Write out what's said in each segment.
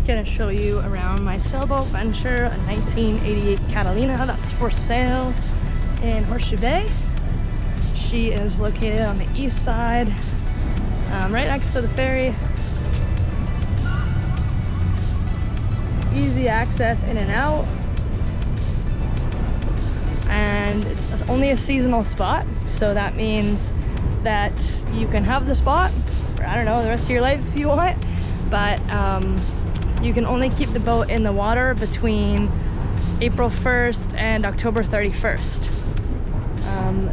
gonna show you around my sailboat venture, a 1988 Catalina that's for sale in Horseshoe Bay. She is located on the east side, right next to the ferry. Easy access in and out. And it's only a seasonal spot, so that means that you can have the spot for, I don't know, the rest of your life if you want, but you can only keep the boat in the water between April 1st and October 31st.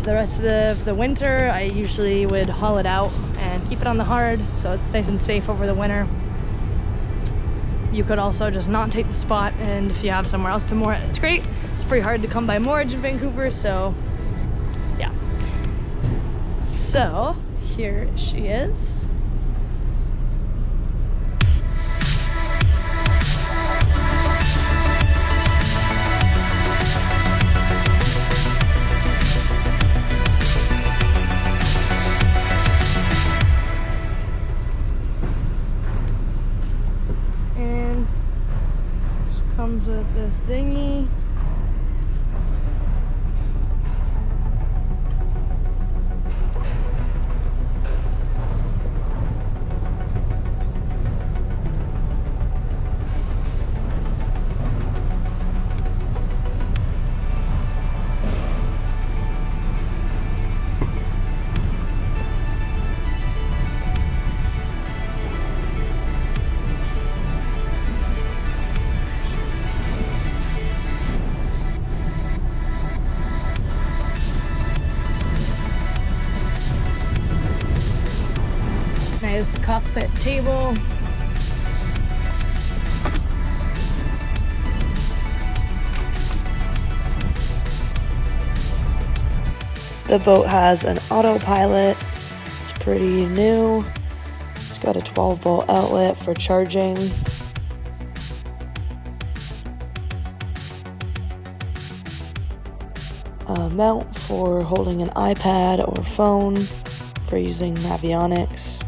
The rest of the winter, I usually would haul it out and keep it on the hard, so it's nice and safe over the winter. You could also just not take the spot, and if you have somewhere else to moor it, it's great. It's pretty hard to come by moorage in Vancouver, so yeah. So here she is. And she comes with this dinghy. Nice cockpit table. The boat has an autopilot. It's pretty new. It's got a 12-volt outlet for charging. A mount for holding an iPad or phone for using avionics.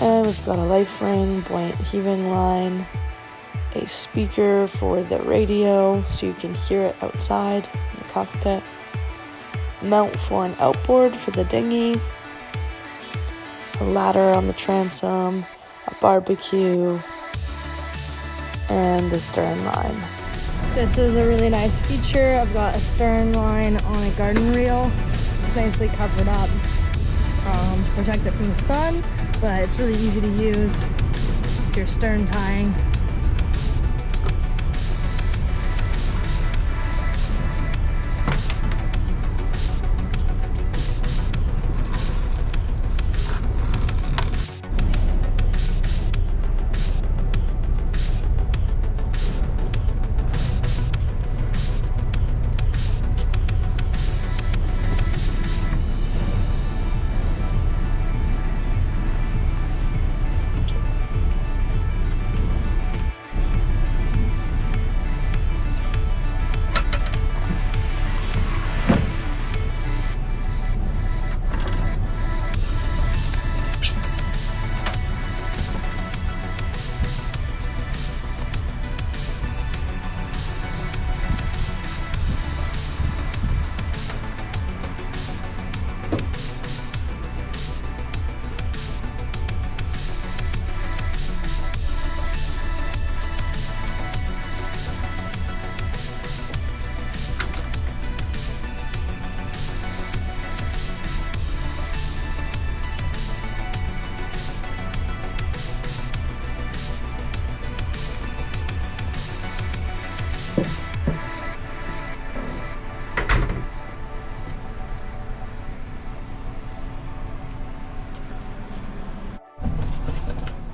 And we've got a life ring, buoyant heaving line, a speaker for the radio so you can hear it outside in the cockpit, a mount for an outboard for the dinghy, a ladder on the transom, a barbecue, and the stern line. This is a really nice feature. I've got a stern line on a garden reel. It's nicely covered up to protect it from the sun. But it's really easy to use if you're stern tying.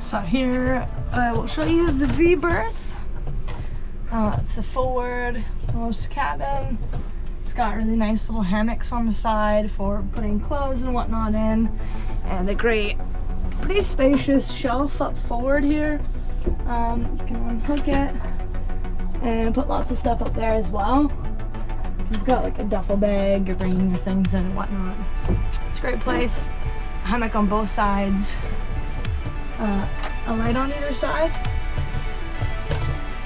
So here I will show you the V-Berth. It's the forward-most cabin. It's got really nice little hammocks on the side for putting clothes and whatnot in, and a great, pretty spacious shelf up forward here. You can unhook it and put lots of stuff up there as well. You've got like a duffel bag, you're bringing your things in and whatnot. It's a great place. A hammock on both sides. a light on either side.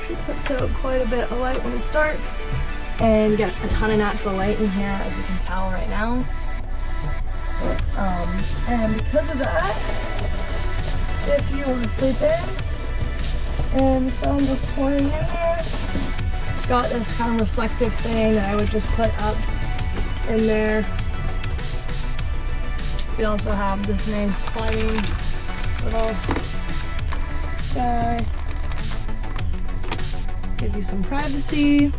She puts out quite a bit of light when it's dark. And you get a ton of natural light in here, as you can tell right now. And because of that, if you want to sleep in and the sun just pouring in here, got this kind of reflective thing that I would just put up in there. We also have this nice sliding little guy. Give you some privacy.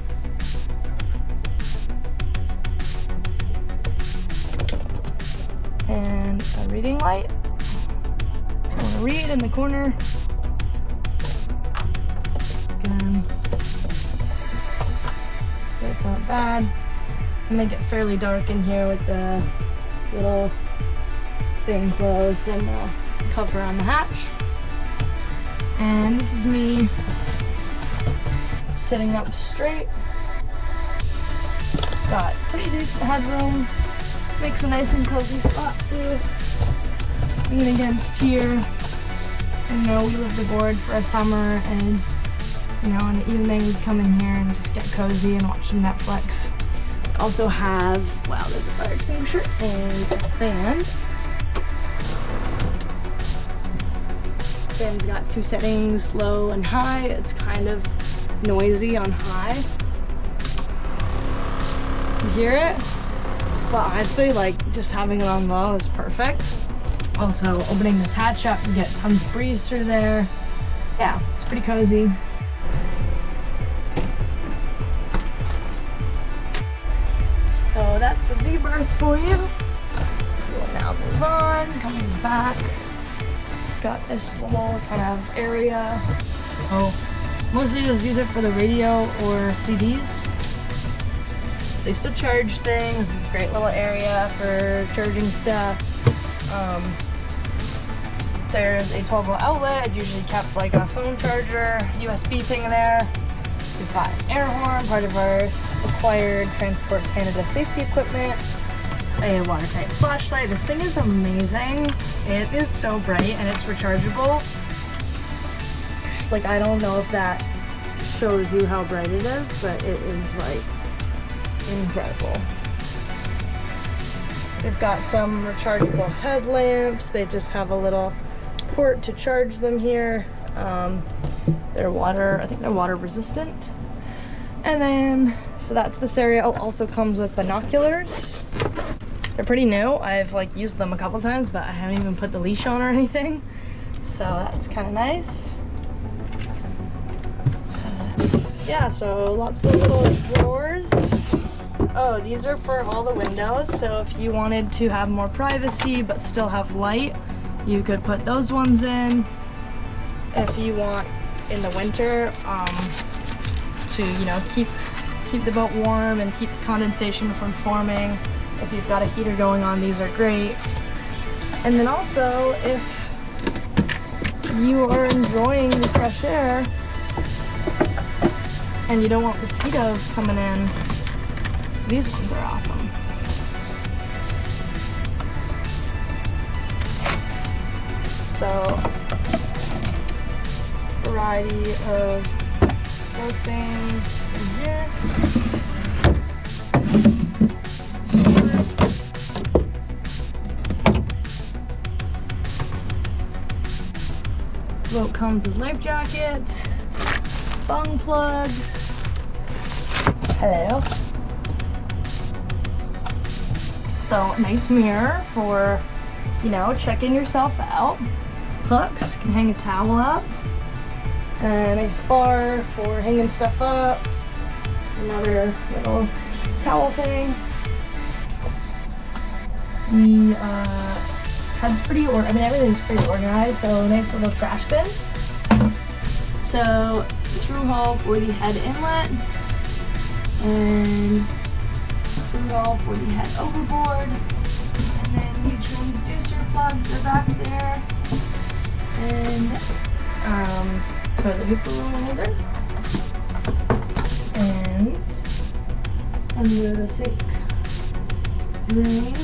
And a reading light. I want to read in the corner. Again. So it's not bad. I make it fairly dark in here with the little thing closed and the cover on the hatch. And this is me sitting up straight. Got pretty decent headroom. Makes a nice and cozy spot to lean against here. And you know, we lived aboard for a summer, and you know, in the evening we'd come in here and just get cozy and watch some Netflix. We also have, wow, there's a fire extinguisher and a fan. Fan's got two settings, low and high. It's kind of noisy on high. You hear it? But honestly, like, just having it on low is perfect. Also, opening this hatch up, you get tons of breeze through there. Yeah, it's pretty cozy. So that's the V-Berth for you. We'll now move on, coming back. Got this little kind of area. Oh, mostly just use it for the radio or CDs. They still charge things. This is a great little area for charging stuff. There's a 12-volt outlet. It's usually kept like a phone charger, USB thing there. We've got an air horn, part of our required Transport Canada safety equipment. A watertight flashlight. This thing is amazing. It is so bright and it's rechargeable. Like, I don't know if that shows you how bright it is, but it is like incredible. They've got some rechargeable headlamps. They just have a little port to charge them here. They're water, I think they're water resistant. And then, so that's this area. Oh, also comes with binoculars. They're pretty new. I've like used them a couple times, but I haven't even put the leash on or anything. So that's kind of nice. Yeah, so lots of little drawers. Oh, these are for all the windows, so if you wanted to have more privacy but still have light, you could put those ones in. If you want in the winter to, you know, keep the boat warm and keep condensation from forming. If you've got a heater going on, these are great. And then also, if you are enjoying the fresh air and you don't want mosquitoes coming in, these ones are awesome. So, variety of those things in here. Boat comes with life jackets, bung plugs. Hello. So, nice mirror for, you know, checking yourself out. Hooks, can hang a towel up. A nice bar for hanging stuff up. Another little towel thing. The head's pretty, everything's pretty organized, so nice little trash bin. So, through hole for the head inlet, and through hole for the head overboard, and then neutral reducer plugs are back there, and toilet paper roll holder, and under the sink drain.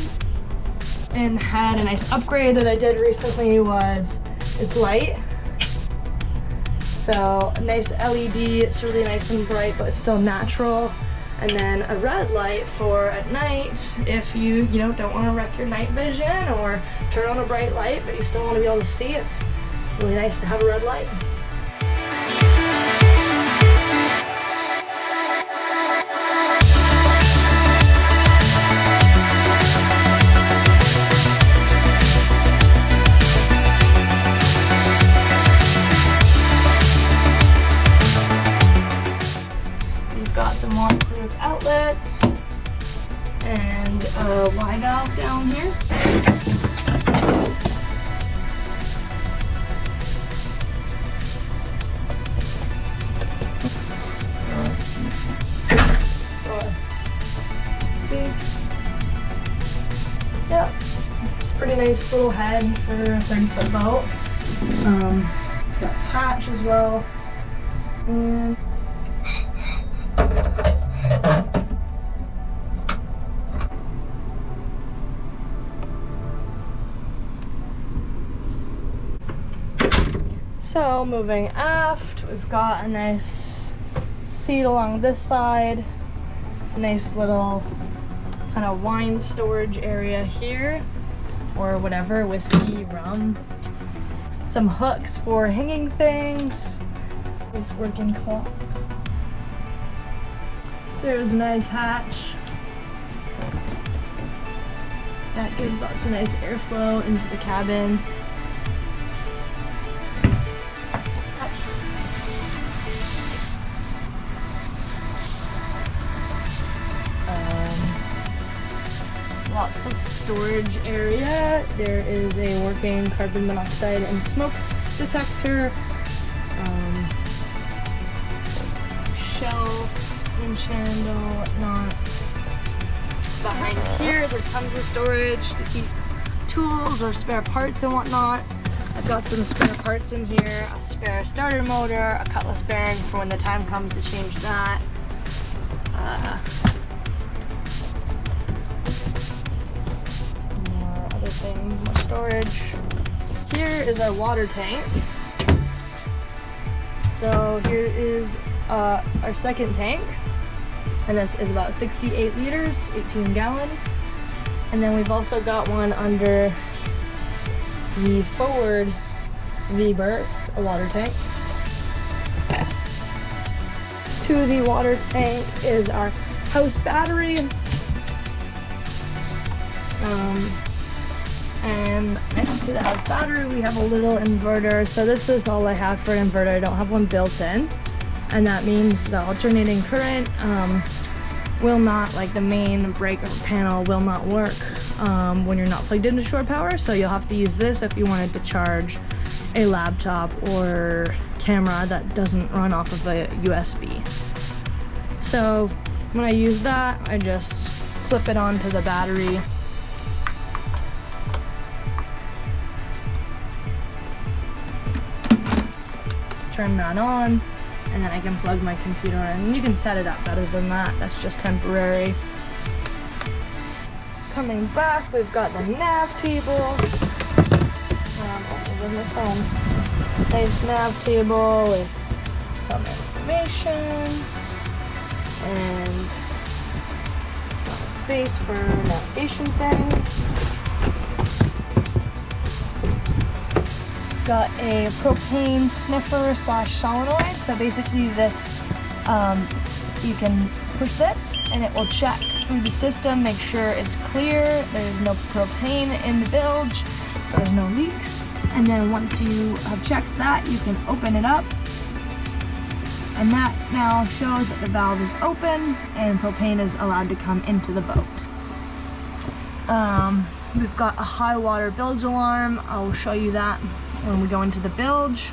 And had a nice upgrade that I did recently was this light. So a nice LED, it's really nice and bright, but it's still natural. And then a red light for at night if you don't want to wreck your night vision, or turn on a bright light but you still want to be able to see. It's really nice to have a red light. Some waterproof outlets and a Y valve down here. See? Yep. It's a pretty nice little head for a 30-foot boat. It's got a hatch as well. And so moving aft, we've got a nice seat along this side, a nice little kind of wine storage area here, or whatever, whiskey, rum, some hooks for hanging things, this working clock. There's a nice hatch. That gives lots of nice airflow into the cabin. Lots of storage area. There is a working carbon monoxide and smoke detector. Shelf, winch handle, whatnot. Behind here, there's tons of storage to keep tools or spare parts and whatnot. I've got some spare parts in here, a spare starter motor, a cutlass bearing for when the time comes to change that. More other things, more storage. Here is our water tank. So here is our second tank, and this is about 68 liters, 18 gallons. And then we've also got one under the forward V-Berth, a water tank. To the water tank is our house battery. And next to the house battery we have a little inverter. So this is all I have for an inverter. I don't have one built in, and that means the alternating current will not, like the main breaker panel will not work when you're not plugged into shore power. So you'll have to use this if you wanted to charge a laptop or camera that doesn't run off of a USB. So when I use that, I just clip it onto the battery. Turn that on, and then I can plug my computer in. You can set it up better than that. That's just temporary. Coming back, we've got the nav table. Over the phone. Nice nav table with some information and some space for navigation things. Got a propane sniffer / solenoid. So basically this, you can push this and it will check through the system, make sure it's clear, there's no propane in the bilge, so there's no leaks. And then once you have checked that, you can open it up, and that now shows that the valve is open and propane is allowed to come into the boat. We've got a high water bilge alarm. I'll show you that when we go into the bilge.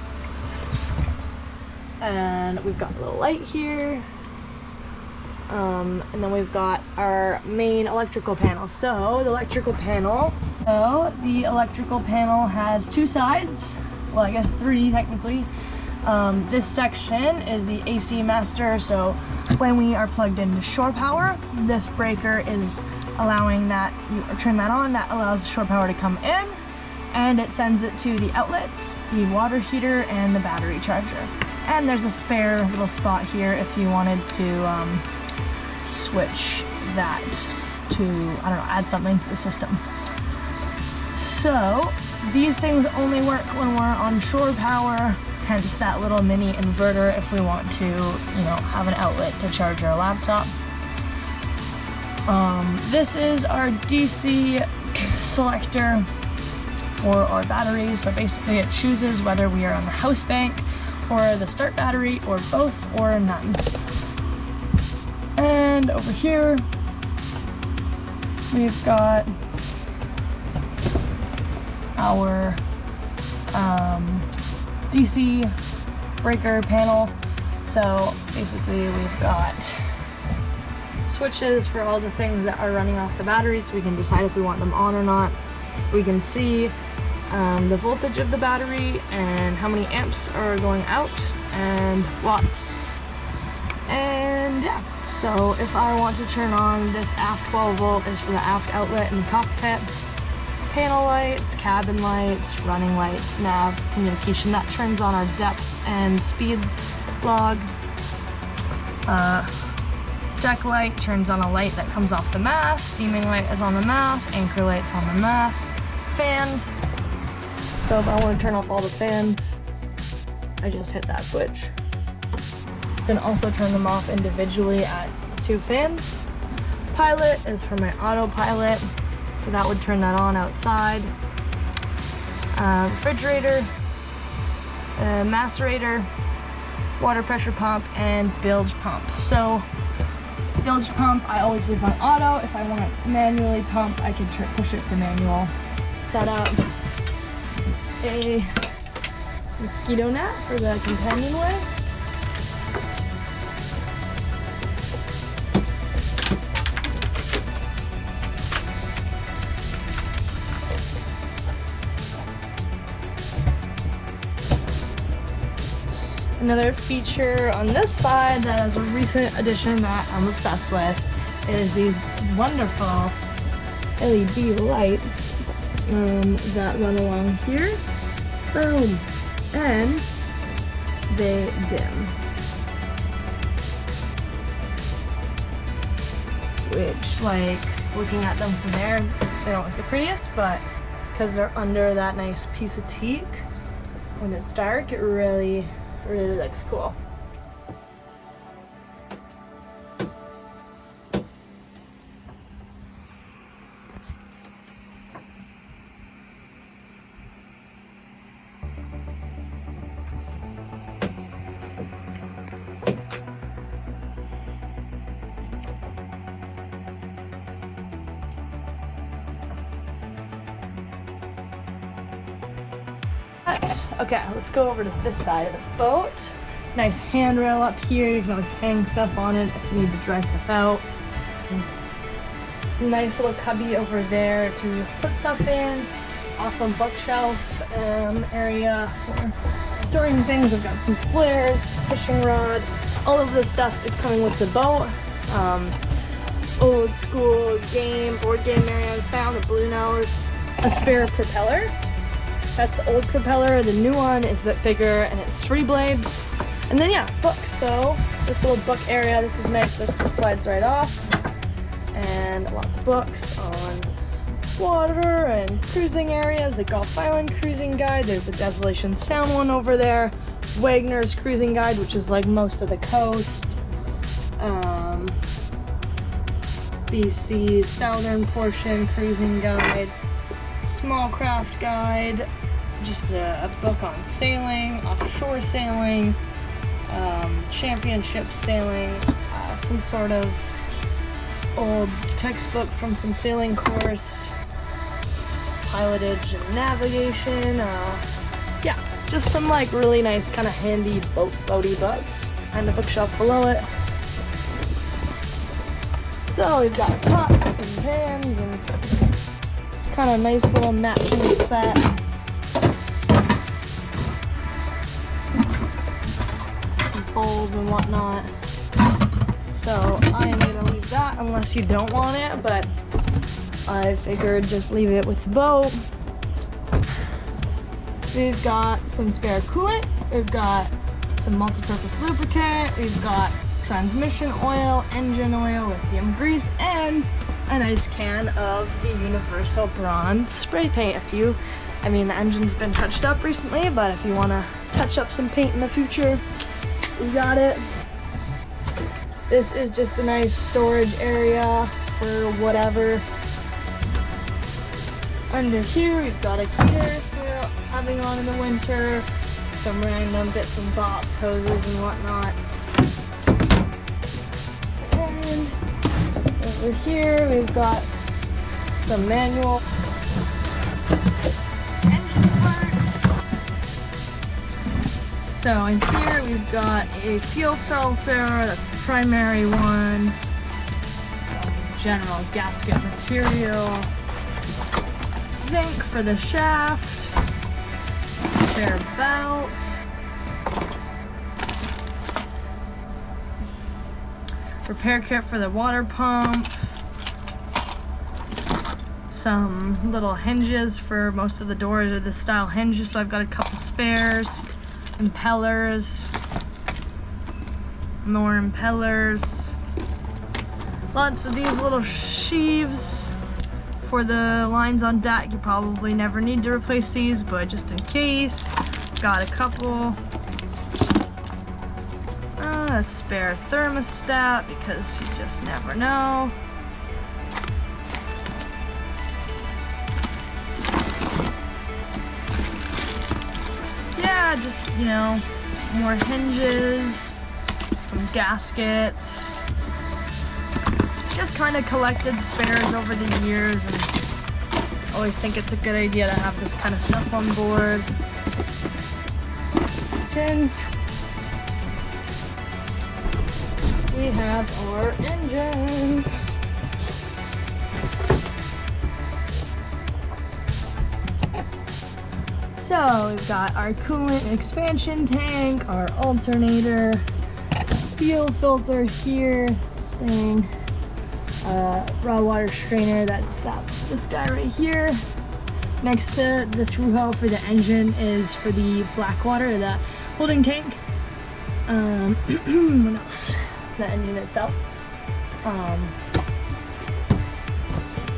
And we've got a little light here. And then we've got our main electrical panel. So the electrical panel has two sides. Well, I guess three technically. This section is the AC master. So when we are plugged into shore power, this breaker is allowing that, turn that on, that allows the shore power to come in, and it sends it to the outlets, the water heater, and the battery charger. And there's a spare little spot here if you wanted to switch that to, I don't know, add something to the system. So these things only work when we're on shore power, hence that little mini inverter if we want to, you know, have an outlet to charge our laptop. This is our DC selector for our battery. So basically it chooses whether we are on the house bank or the start battery or both or none. And over here we've got our DC breaker panel. So basically we've got switches for all the things that are running off the battery, so we can decide if we want them on or not. We can see the voltage of the battery and how many amps are going out and watts. And yeah, so if I want to turn on this aft 12 volt is for the aft outlet in the cockpit. Panel lights, cabin lights, running lights, nav, communication, that turns on our depth and speed log. Deck light turns on a light that comes off the mast. Steaming light is on the mast. Anchor light's on the mast. Fans. So if I want to turn off all the fans, I just hit that switch. You can also turn them off individually at 2 fans. Pilot is for my autopilot, so that would turn that on outside. Refrigerator, macerator, water pressure pump, and bilge pump. So bilge pump I always leave on auto. If I want to manually pump, I can push it to manual. Setup is a mosquito net for the companionway. Another feature on this side that is a recent addition that I'm obsessed with is these wonderful LED lights that run along here. Boom! And they dim. Which, like, looking at them from there, they don't look the prettiest, but because they're under that nice piece of teak, when it's dark, it really looks cool. Okay, let's go over to this side of the boat. Nice handrail up here. You can always hang stuff on it if you need to dry stuff out. Nice little cubby over there to put stuff in. Awesome bookshelf area for storing things. I've got some flares, fishing rod. All of this stuff is coming with the boat. Old school board game area. I found a blue nose, a spare propeller. That's the old propeller. The new one is a bit bigger and it's 3 blades. And then yeah, books. So this little book area, this is nice. This just slides right off. And lots of books on water and cruising areas. The Gulf Island cruising guide. There's the Desolation Sound one over there. Wagner's cruising guide, which is like most of the coast. BC's southern portion cruising guide. Small craft guide. Just a book on sailing, offshore sailing, championship sailing, some sort of old textboat from some sailing course, pilotage and navigation, yeah, just some like really nice kind of handy boaty books, and the bookshelf below it. So we've got pots and pans and it's kind of nice little matching set. Bowls and whatnot. So I am gonna leave that unless you don't want it, but I figured just leave it with the boat. We've got some spare coolant. We've got some multi-purpose lubricant. We've got transmission oil, engine oil, lithium grease, and a nice can of the Universal Bronze spray paint. I mean, the engine's been touched up recently, but if you want to touch up some paint in the future, we got it. This is just a nice storage area for whatever. Under here, we've got a heater for having on in the winter, some random bits and bobs, hoses and whatnot. And over here, we've got some manual engine parts. So in here, we've got a fuel filter, that's the primary one, some general gasket material, zinc for the shaft, spare belt, repair kit for the water pump, some little hinges for most of the doors are this style hinges, so I've got a couple spares, impellers, more impellers, lots of these little sheaves for the lines on deck. You probably never need to replace these, but just in case, got a couple. A spare thermostat because you just never know. Yeah, just, you know, more hinges, some gaskets. Just kind of collected spares over the years, and always think it's a good idea to have this kind of stuff on board. Then we have our engine. So we've got our coolant expansion tank, our alternator, fuel filter here, this thing. Raw water strainer, this guy right here. Next to the through hole for the engine is for the black water, the holding tank. What else? The engine itself. Let's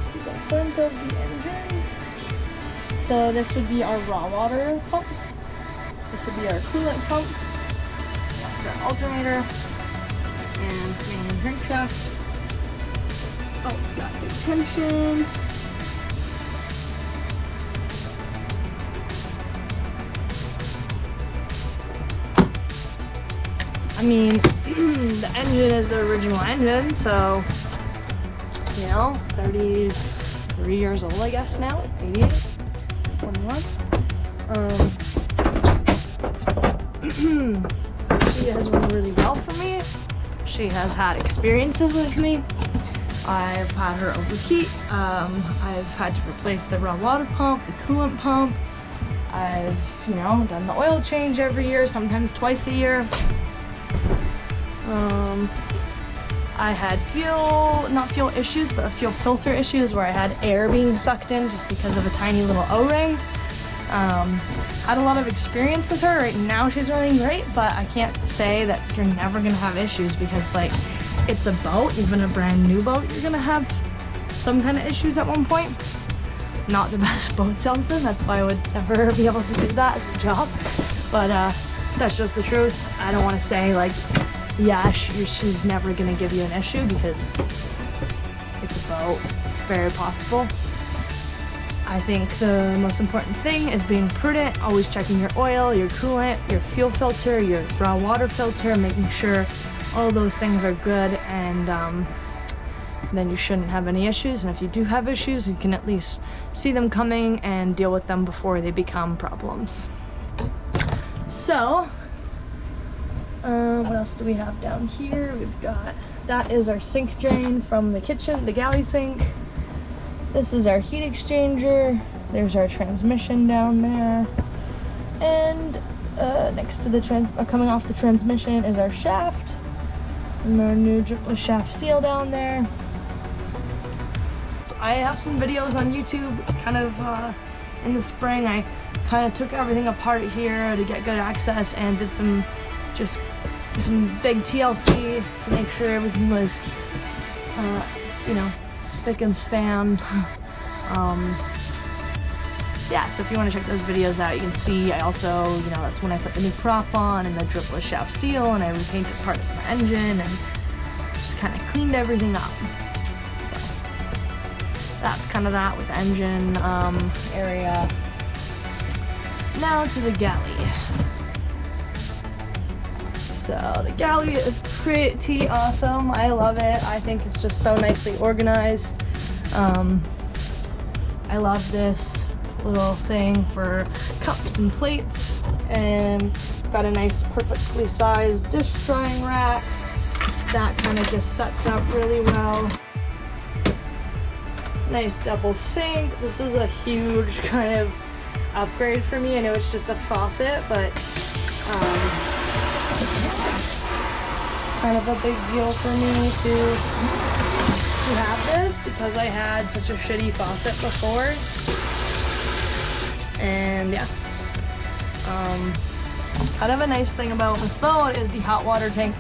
see the front of the engine. So this would be our raw water pump. This would be our coolant pump. That's our alternator and main crankshaft. Oh, it's got good tension. I mean, the engine is the original engine, so, you know, 33 years old, I guess now, 88, 21. She has run really well for me. She has had experiences with me. I've had her overheat. I've had to replace the raw water pump, the coolant pump. I've, you know, done the oil change every year, sometimes twice a year. I had not fuel issues, but fuel filter issues where I had air being sucked in just because of a tiny little O-ring. Had a lot of experience with her. Right now she's running great, but I can't say that you're never gonna have issues because, like, it's a boat, even a brand new boat, you're gonna have some kind of issues at one point. Not the best boat salesman, that's why I would never be able to do that as a job, but that's just the truth. I don't want to say, like, yeah, she's never gonna give you an issue because it's a boat. It's very possible. I think the most important thing is being prudent, always checking your oil, your coolant, your fuel filter, your raw water filter, making sure all those things are good, and then you shouldn't have any issues. And if you do have issues, you can at least see them coming and deal with them before they become problems. So, what else do we have down here? We've got, that is our sink drain from the kitchen, the galley sink. This is our heat exchanger. There's our transmission down there. And next to the coming off the transmission is our shaft. And our new dripless shaft seal down there. So I have some videos on YouTube, kind of in the spring. I kind of took everything apart here to get good access and did some just some big TLC to make sure everything was, you know, spick and span. Yeah, so if you want to check those videos out, you can see I also, you know, that's when I put the new prop on and the dripless shaft seal, and I repainted parts of the engine and just kind of cleaned everything up. So that's kind of that with the engine area. Now to the galley. So the galley is pretty awesome. I love it. I think it's just so nicely organized. I love this little thing for cups and plates, and got a nice perfectly sized dish drying rack that kind of just sets up really well. Nice double sink. This is a huge kind of upgrade for me. I know it's just a faucet, but it's kind of a big deal for me to have this because I had such a shitty faucet before. And yeah, kind of a nice thing about this boat is the hot water tank.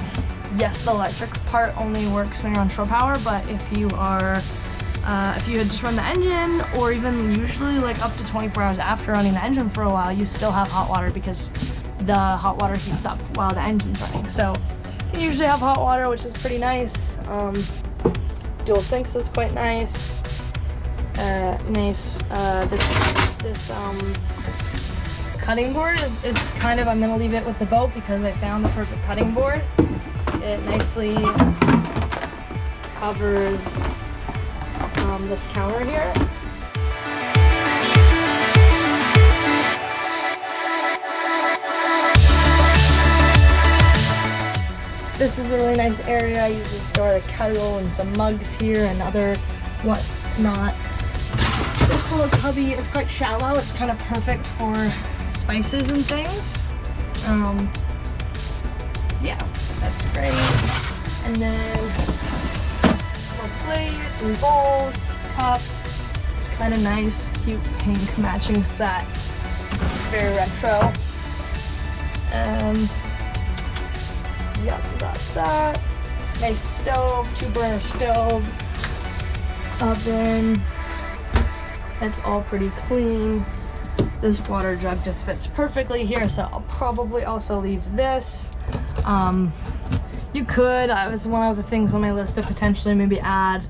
Yes, the electric part only works when you're on shore power, but if you are, if you had just run the engine, or even usually like up to 24 hours after running the engine for a while, you still have hot water because the hot water heats up while the engine's running. So you usually have hot water, which is pretty nice. Dual sinks is quite nice. This cutting board is kind of, I'm gonna leave it with the boat because I found the perfect cutting board. It nicely covers this counter here. This is a really nice area. I usually store the kettle and some mugs here and other whatnot. This little cubby is quite shallow. It's kind of perfect for spices and things. Yeah, that's great. And then more plates and bowls, cups. It's kind of nice, cute pink matching set. Very retro. Yep, that's that. Nice stove, 2-burner stove, oven. It's all pretty clean. This water jug just fits perfectly here, so I'll probably also leave this. You could, that was one of the things on my list to potentially maybe add,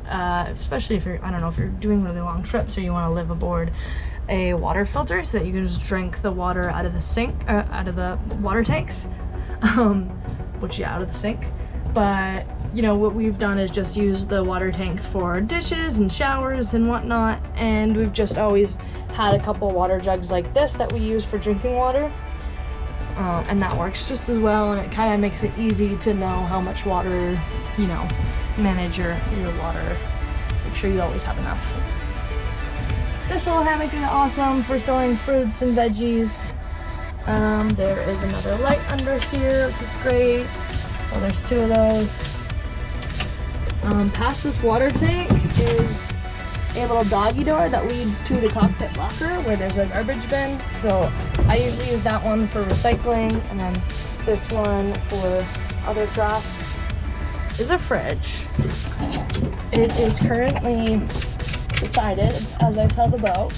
especially if you're, I don't know, if you're doing really long trips or you want to live aboard, a water filter so that you can just drink the water out of the sink, out of the water tanks. Which, yeah, out of the sink. But, you know, what we've done is just use the water tanks for dishes and showers and whatnot, and we've just always had a couple water jugs like this that we use for drinking water, and that works just as well, and it kind of makes it easy to know how much water, you know, manage your water, make sure you always have enough. This little hammock is awesome for storing fruits and veggies. There is another light under here, which is great. So there's 2 of those. Past this water tank is a little doggy door that leads to the cockpit locker where there's a garbage bin. So I usually use that one for recycling, and then this one for other trash. Is a fridge. It is currently decided, as I tell the boat,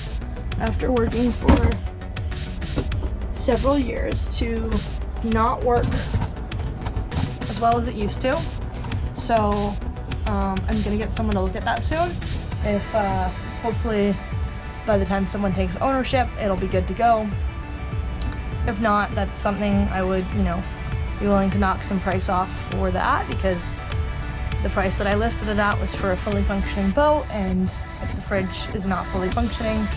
after working for several years, to not work as well as it used to. So I'm gonna get someone to look at that soon. If hopefully by the time someone takes ownership, it'll be good to go. If not, that's something I would, you know, be willing to knock some price off for that, because the price that I listed it at was for a fully functioning boat, and if the fridge is not fully functioning,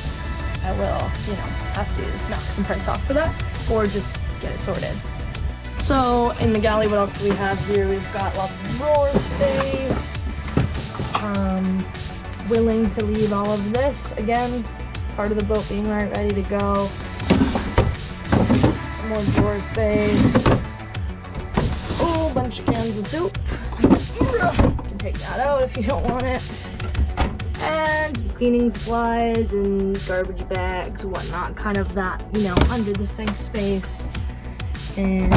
I will, you know, have to knock some price off for that, or just get it sorted. So in the galley, what else do we have here? We've got lots of drawer space. Willing to leave all of this, again, part of the boat being right ready to go. More drawer space. Oh, a bunch of cans of soup. You can take that out if you don't want it. And some cleaning supplies and garbage bags, whatnot, kind of that, you know, under the sink space. And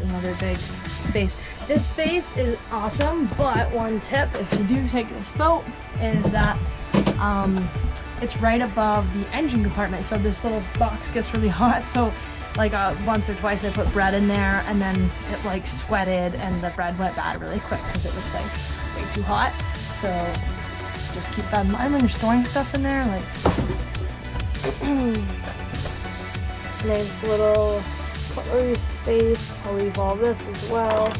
another big space. This space is awesome, but one tip if you do take this boat is that it's right above the engine compartment, so this little box gets really hot. So like once or twice I put bread in there and then it like sweated and the bread went bad really quick because it was like way too hot. So just keep that in mind when you're storing stuff in there. Like nice little cutlery space. I'll leave all this as well.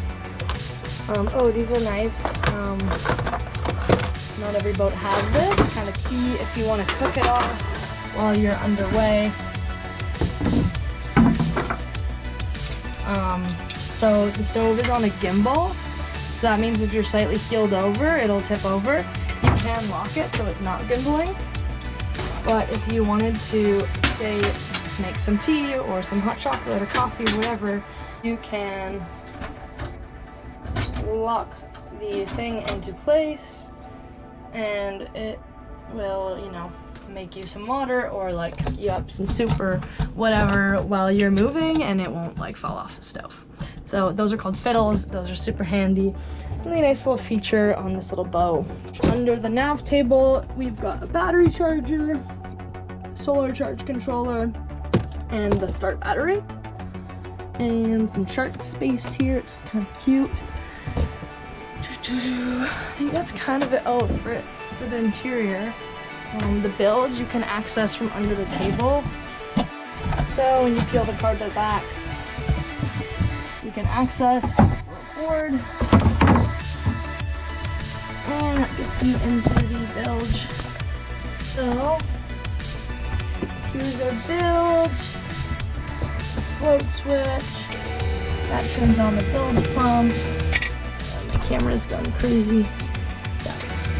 Oh, these are nice. Not every boat has this. Kind of key if you want to cook it off while you're underway. So the stove is on a gimbal, so that means if you're slightly keeled over, it'll tip over. You can lock it so it's not gimbaling, but if you wanted to, say, make some tea or some hot chocolate or coffee or whatever, you can lock the thing into place and it will, you know, make you some water or like cook you up some soup or whatever while you're moving, and it won't like fall off the stove. So those are called fiddles. Those are super handy. Really nice little feature on this little boat. Under the nav table, we've got a battery charger, solar charge controller, and the start battery, and some chart space here. It's kind of cute. I think that's kind of it. Oh, for the interior, the bilge you can access from under the table. So when you peel the cardboard back, you can access this little board, and that gets you into the bilge. So here's our bilge, float switch, that turns on the bilge pump. My camera's going crazy.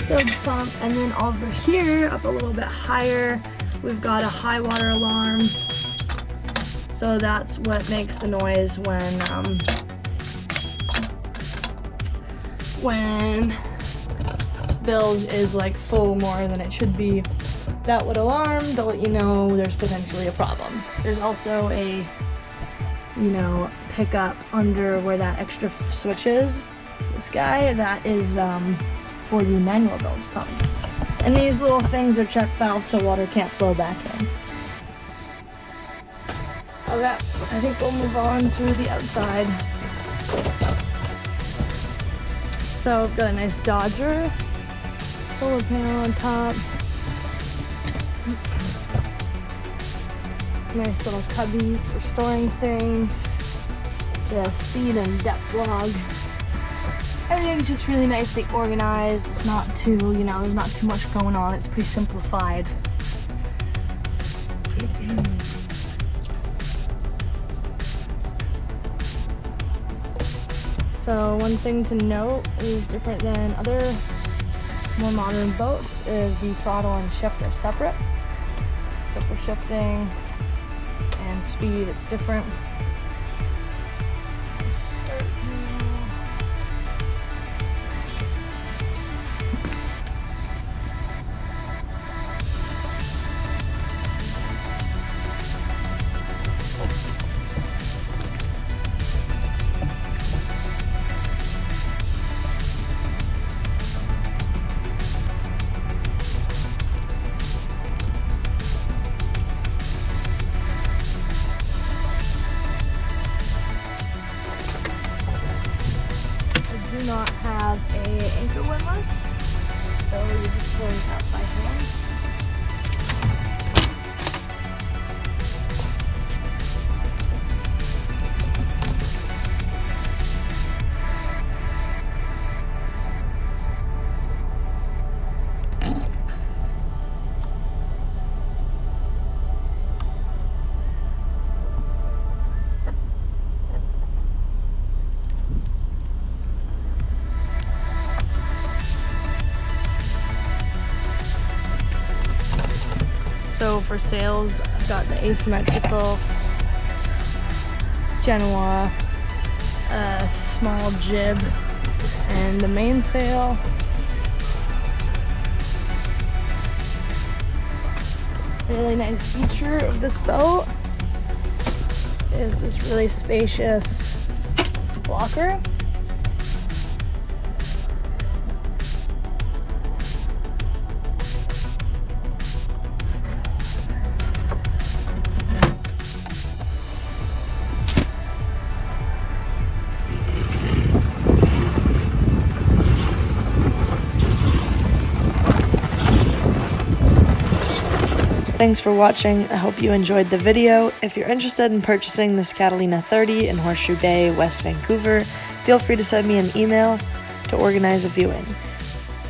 Bilge pump, and then over here, up a little bit higher, we've got a high water alarm. So that's what makes the noise when bilge is like full more than it should be. That would alarm to let you know there's potentially a problem. There's also a, you know, pickup under where that extra switch is. This guy, that is for the manual bilge pump. And these little things are check valves so water can't flow back in. Okay, I think we'll move on to the outside. So I've got a nice Dodger, solar panel on top. Nice little cubbies for storing things. The speed and depth log. Everything's just really nicely organized. It's not too, you know, there's not too much going on. It's pretty simplified. So one thing to note is different than other more modern boats is the throttle and shift are separate. So for shifting and speed, it's different. Start do not have a anchor windlass, so you're just pulling it out by hand. So for sails, I've got the asymmetrical Genoa, a small jib, and the mainsail. A really nice feature of this boat is this really spacious blocker. Thanks for watching. I hope you enjoyed the video. If you're interested in purchasing this Catalina 30 in Horseshoe Bay, West Vancouver, feel free to send me an email to organize a viewing.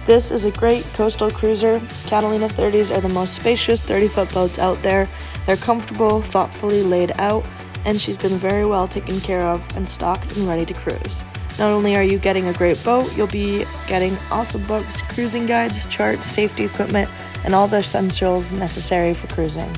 This is a great coastal cruiser. Catalina 30s are the most spacious 30-foot boats out there. They're comfortable, thoughtfully laid out, and she's been very well taken care of and stocked and ready to cruise. Not only are you getting a great boat, you'll be getting awesome books, cruising guides, charts, safety equipment, and all the essentials necessary for cruising.